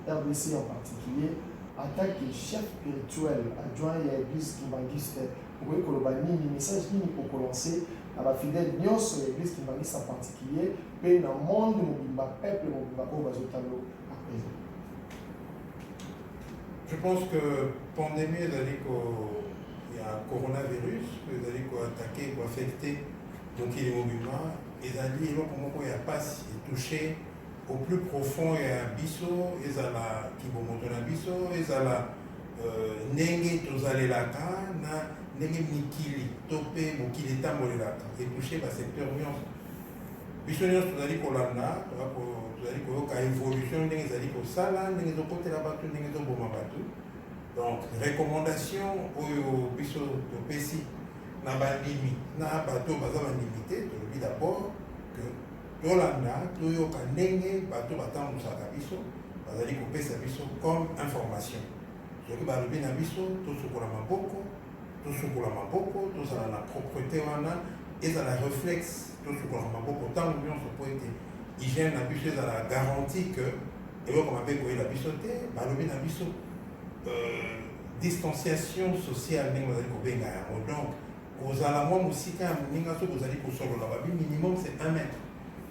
RDC en particulier, en tant que chef spirituel, adjoint à l'église kimbangiste, pour que le message qui nous peut lancer à la fidèle de l'église kimbangiste en particulier, et dans le monde du peuple, à présent. Je pense que la pandémie, il y a un coronavirus, il a attaqué, affecté donc il est mouvement, et il n'y a pas touché au plus profond, il y a un biseau, il y a la kibomoto na biso, il y a la nenge tozalelaka, na nenge mikili, topé, mokili tambolelaka, et touché par secteur nyonso. Biso nyonso tozali kolanda, tozali koyoka évolution ndenge ezali kosala, ndenge ezokotela bato, ndenge ezoboma bato. Donc, recommandation oyo biso topesi na bandimi na bato baza bandimité, tolobi d'abord que tolanda toyoka ndenge bato batambusaka biso bazali kopesa biso comme information. Soki balobi na biso tosukola maboko, tozala na propreté wana, ezala réflexe tosukola maboko ntango nyonso po ete hygiène na biso ezala garantie que eloko mabe koyela biso te, balobi na biso distanciation sociale ndenge bazali kobenga yango. Donc kozala mwa mosika ya moninga soki ozali kosolola babi minimum c'est 1 mètre.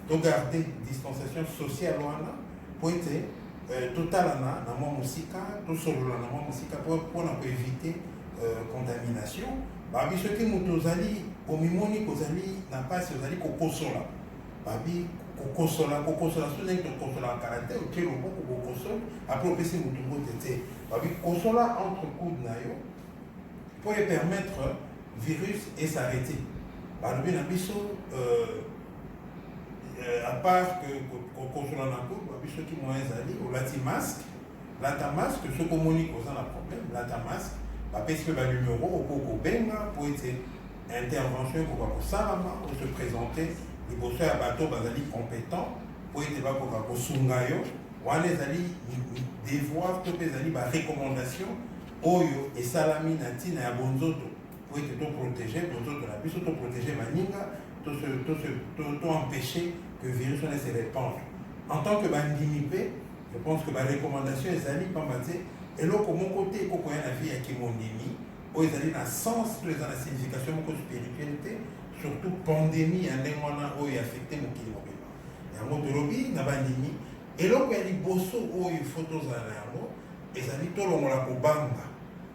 Togarder distanciation sociale wana po ete totalana na mwa mosika, tosolola na mwa mosika mpona koevite contamination. Babi soki moto ozali omimoni kozali na mpasi ozali kokosola, babi kokosola so ndenge tokosola karate otie loboko kokosola apres opesi motu mbote te, babi kosola entre coude na yo po permettre virus et s'arrêter. Balobi na biso à part que kokosola na coude, babi soki moyen ezali olati masque, lata masque soki omoni koza na problème, lata masque, bapesi mpe banuméro okokobenga po ete intervention ekoka kosalama o se présenter liboso ya bato bazali compétent po ete bakoka kosunga yo, wana ezali devoir to mpe ezali barecommandation oyo esalami na ntina ya bonzoto po ete toprotege bonzoto na biso, toprotege baninga, toempêcher que le virus ne se répande. En tant que bandimi mpe, je pense que barecommandation ezali pamba te eloko moko te ekokoya na vie ya kimondimi oyo ezali na sens to eza na signification moko spirituelle te, surtout pandémie ya ndenge wana oyo affecte mokili mobimba. Yango tolobi na bandimi eloko ya liboso oyo ifo tozala na yango ezali tolongola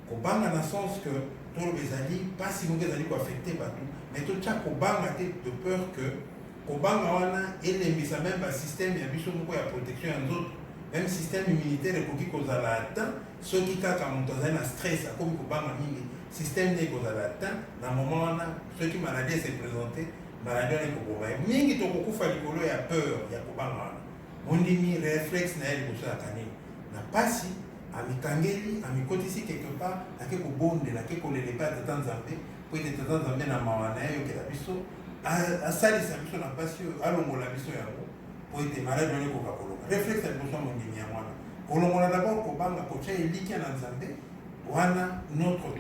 kobanga na sens que toloba ezali mpasi moko ezali koaffecte bato, mais totya kobanga te de peur que kobanga wana elembisa même basystème ya biso moko ya protection ya nzoto, même système immunitaire ekoki kozala atteint soki kaka moto azali na stress akomi kobanga mingi, système nde ekozala atteint na moment wana soki maladie se présente, maladie wana ekoboma mingi, tokokufa likolo ya peur ya kobanga wana. Mondimi réflexe na ye liboso ya kanini na pasi amikangeli amikotisi quelque part ake kobondela ake kolele mpe atata nzambe po ete tata nzambe na mawa na ye yokela biso asalisa biso na pasi oyo alongola biso yango po ete maladi wana ekoka kolonga. Réflexe ya liboso ya mondimi ya mwana kolongola d'abord kobanga kotya elikya na nzambe wana notre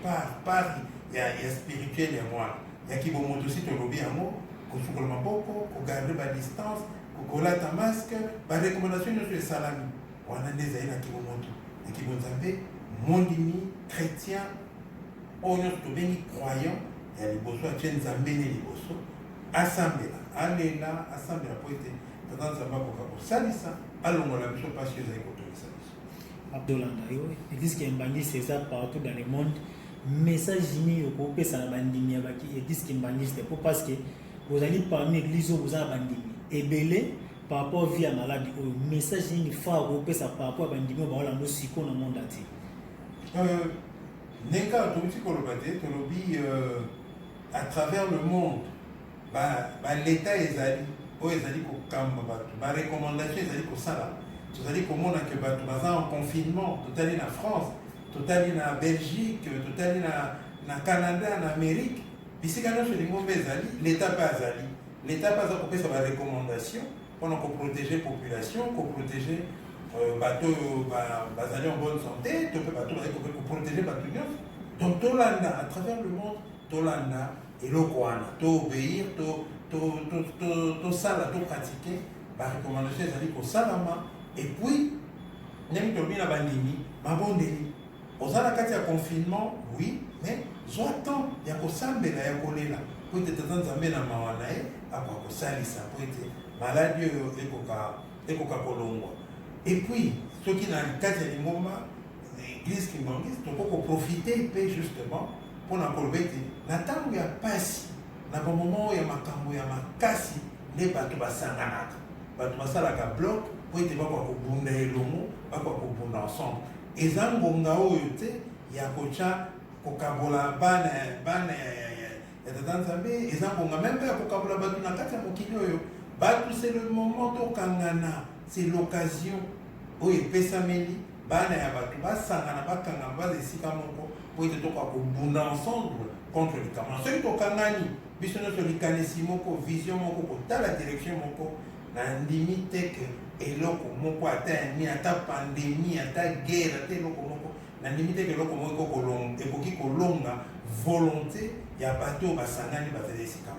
part ya spirituel ya mwana ya kibomoto si tolobi yango kosukola maboko, kogarde badistance, kolata masque, barecommandation nyonso esalami wana nde ezali na kibomoto na kibonzambe mondimi chrétien oyo nyonso tobengi croyant ya liboso atie nzambe ne liboso asambela alela asambela po ete tata nzambe akoka kosalisa alongola biso mpasi oyo ezali kotongisa biso. Abdolanda yo église kimbangiste eza partout dans le monde, message nini okopesa na bandimi ya baki église kimbangiste po parce que bozali parmi église oyo boza na bandimi ebele par rapport via maladie oyo, message nini fa okopesa par rapport ya bandimi oyo baolanda siko na monde ati ndenge toluti koloba te tolobi à travers le monde l'état ezali oyo ezali kokamba bato barecommandation ezali kosala tozali komona ke bato baza en confinement, totali na France, totali na Belgique, totali na Canada, na Amérique, bisika nyonso elingo mpe ezali l'état mpe azali l'état mpe aza kopesa barecommandation mpona koprotege population, koprotege bato oyo bazali en bonne santé, to mpe bato bazali koprotege bato nyonso. Donc tolanda à travers le monde, tolanda eloko wana, toobéir, tosala, topratiquer barecommandation ezali kosalama. Et puis ndenge tolobi na bandimi mabondeli ozala kati ya confinement oui mais zwa temps ya kosambela ya kolela po ete tata nzambe na mawa na ye akoka kosalisa po ete maladi oyo ekoka kolongwa et puis soki na kati ya lingomba église kimbangisi tokoki koprofite mpe justement mpona koloba ete na ntango ya pasi na bamoment oyo ya makambo ya makasi nde bato basanganaka bato basalaka bloc po ete bakoka kobunda elongo bakoka kobunda ensemble eza ngonga oyo te ya kotya kokabola bana ya tata nzambe eza ngonga meme mpe ya kokabola bato na kati ya mokili oyo bato c'est le moment tokangana c'est l'occasion oyo epesameli bana ya bato basangana bakangana baza esika moko po ete tokoka kobunda ensemble contre likambo soki tokangani biso nyonso likanisi moko vision moko kotala direction moko na ndimi teke eloko moko ata yani ata pandémie ata guerre ata eloko moko na ndimi teke eloko moko ekoki kolonga volonté ya bato basangani bazali esika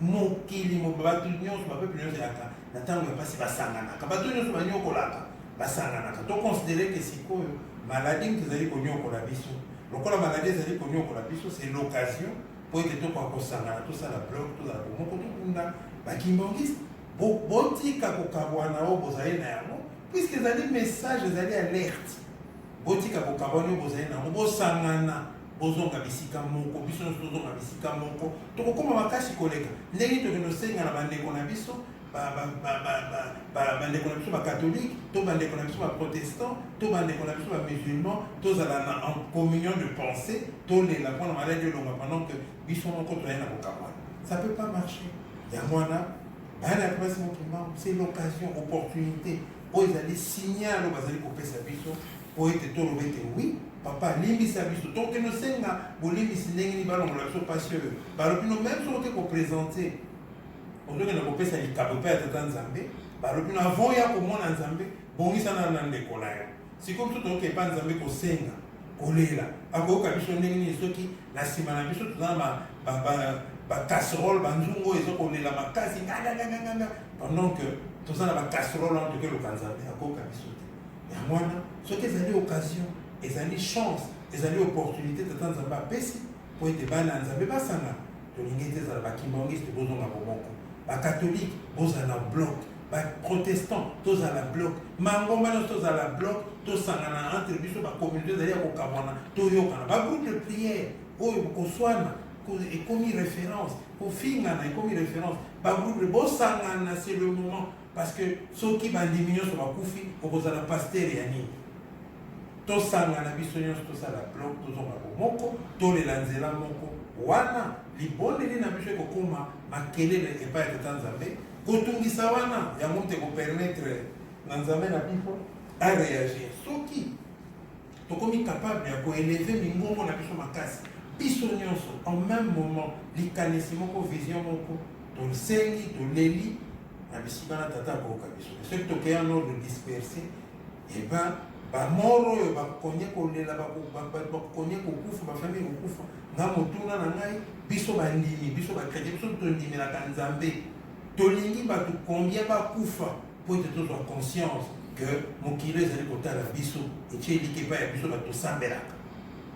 moko mokili bato nyonso bapeple nyonso yaka na ntango ya mpasi basanganaka bato nyonso banyokolaka basanganaka toconsidere ke sikoyo maladi tozali konyokola biso lokola maladi ezali konyokola biso c'est l'occasion po ete tokoka kosangana tosala bloc tozala komoko tokunda bakimbangiste botika kokabwana oyo bozali na yango puisque ezali message ezali alerte botika kokabwana oyo bozali na yango bosangana bozonga bisika moko biso nyonso tozonga bisika moko tokokoma makasi koleka ndenge tokende osenga na bandeko na biso bandeko na biso bakatholike to bandeko na biso baprotestant to bandeko na biso bamusulman tozala na en communion de pensée tolela mpona maladi olonga pendant que biso moko toyai na kokabwana ça peut pas marcher yango wana bana ya place mokimbango c'est l'occasion opportunité oyo ezali signal oyo bazali kopesa biso po ete toloba ete oui papa limbisa biso tokende osenga bolimbisi ndenge nini balongola biso pasi oyo balobi no même soki oke koprésente ozokende kopesa likabo mpe ya tata nzambe balobi no avant ya komona nzambe bongisana na ndeko na yo sikoyo biso tokokepa nzambe kosenga kolela akoyoka biso ndenge nini soki na nsima na biso toza na bacasserole banzungu oyo ezokolela makasi nganganganganga pendant que toza na bacasserole wana tokeluka nzambe akoyoka biso te yango wana soki ezali occasion ezali chance ezali opportunité tata nzambe apesi po ete bana nzambe basanga tolingi ete ezala bakimbangiste bozonga bomoko bakatholike bozala bloc baprotestant tozala bloc mangomba nyonso tozala bloc tosangana entre biso bacommunauté ezali ya kokabwana toyokana bagroupe de prière oyo koswana ekomi référence kofingana ekomi référence bagroupe bosangana c'est le moment parce que soki bandimi nyonso bakufi okozala paster ya nini tosangana biso nyonso tosala bloc tozonga bomoko tolela nzela moko wana libondeli na biso ekokoma makelele epai ya tata nzambe kotungisa wana yango te kopermettre na nzambe na biso aréagir soki tokomi capable ya koeleve mingongo na biso makasi biso nyonso en même moment likanisi moko vision moko tosengi toleli na bisika na tata akoyoka biso soki tokeya en ordre dispersé eba bamoro oyo bakonye kolela bakonye kokufa bafamille kokufa nga motuna na ngai biso bandimi biso bakretien biso tondimelaka nzambe tolingi bato combien bakufa po ete tozwa conscience que mokili ezali kotala biso etie eliki epai ya biso bato tosambelaka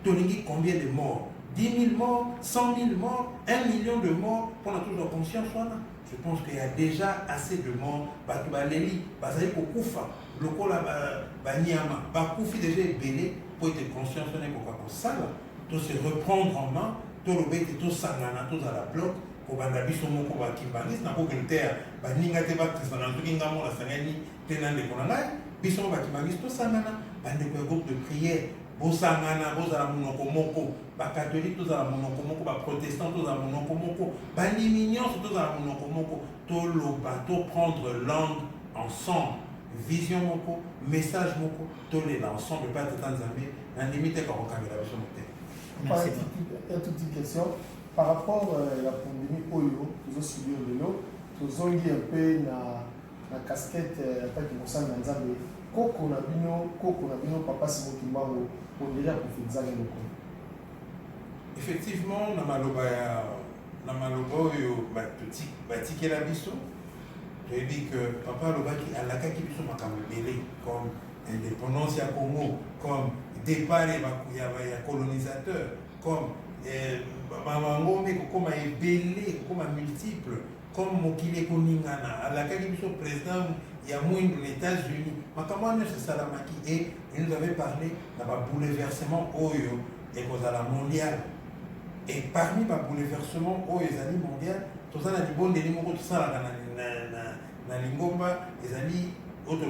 tolingi combien de morts 10 000 morts 100 000 morts 1 million de morts mpona tozwa conscience wana je pense qu'il y a déjà assez de morts bato baleli bazali kokufa lokola banyama bakufi déjà ebele po ete conscience wana ekoka kosala to se reprendre en main toloba ete tosangana tozala bloc kobanda biso moko bakimbangisi nakokende te baninga te bakrisana soki nga moko nasangani te na ndeko na ngai biso moko bakimbangisi tosangana bandeko ya groupe de prière bosangana bozala monoko moko bakatholike tozala monoko moko baprotestant tozala monoko moko bandimi nyonso tozala monoko moko toloba toprendre langue ensemble vision moko message moko tolela ensemble pa tata nzambe na ndimi te kakokangela biso motema. Une toute question par rapport à la pandémie oyo tozosubir lelo tozongi un peu na casquette ataki mosala na nzambe koko na bino papa Simon Kimbangu ondelia kofenzanga loko. Effectivement na maloba oyo batikela biso toyebi que papa alobaki alakaki biso makambo ebele comme indépendance ya Congo, comme départ ya colonisateur, comme Mamangombe comme ebélé, comme multiple, comme Mokile Koningana, à laquelle il est président, il y a moins de États-Unis. Makamane c'est Salamaki et il nous avait parlé d'un bouleversement Oyo et cause à la mondiale. Et parmi les bouleversements Oyo et Zali mondial, tout ça n'a dit bon délire, tout ça na Lingomba, et Zali autre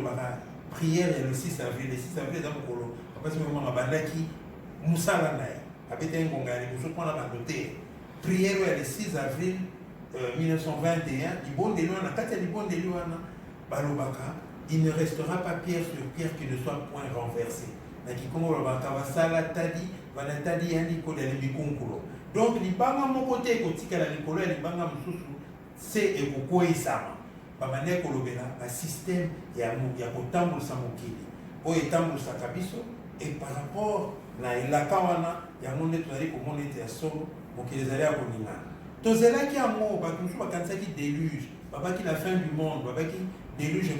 prière le 6 avril, le 6 avril dans le colo. Parce que maman bandaki Moussala naï. Avec un congolais, nous sommes là bandoté. Prière le 6 avril 1921, il ne restera pas pierre sur pierre qui ne soit point renversé. Donc, les bangas mon côté, c'est un système, il y a autant de samokili. Et par rapport à la kawana, il y a un monde qui est solo, qui est allé à Bonina. Tous ceux qui ont mort, qui déluge, qui la fin du monde, qui déluge et qui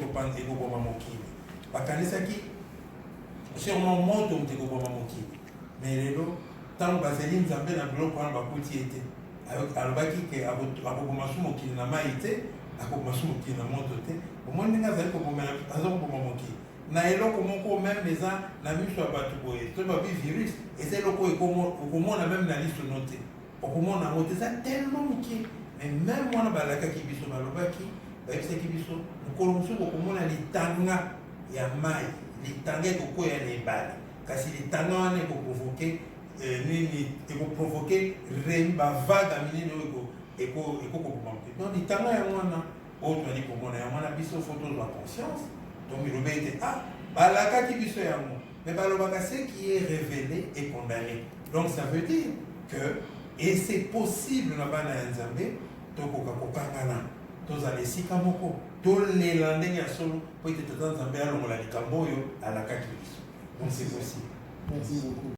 est sûrement mort de Moki. Mais les lots, tant que Baseline Zambé n'a plus pas de été. Avec Albaki qui a beaucoup qui n'a pas été, à beaucoup qui n'a monté. Au moins, il n'y a pas de naelo komoko même les gens na mis sur batu boye to ba virus et c'est loko et comment on a même la liste notée comment on a noté ça tellement muké mais même moi na balaka ki biso balobaki ba c'est ki biso mukolomso comment on a litanga ya mai litanga ko ya nebali kasi litanga ne ko provoquer nini et ko provoquer remba vague minini et ko donc litanga ya mwana autre dit comment on a mwana biso photo de la conscience. Donc il dit balaka qui biso yango mais balobaka ce qui est révélé et condamné. Donc ça veut dire que et c'est possible na bana nzambe to koka kokangana to za lesika moko to lelande ya solo po ite tata nzambe alongola likambo yo alaka ki biso. Donc c'est possible. Merci beaucoup.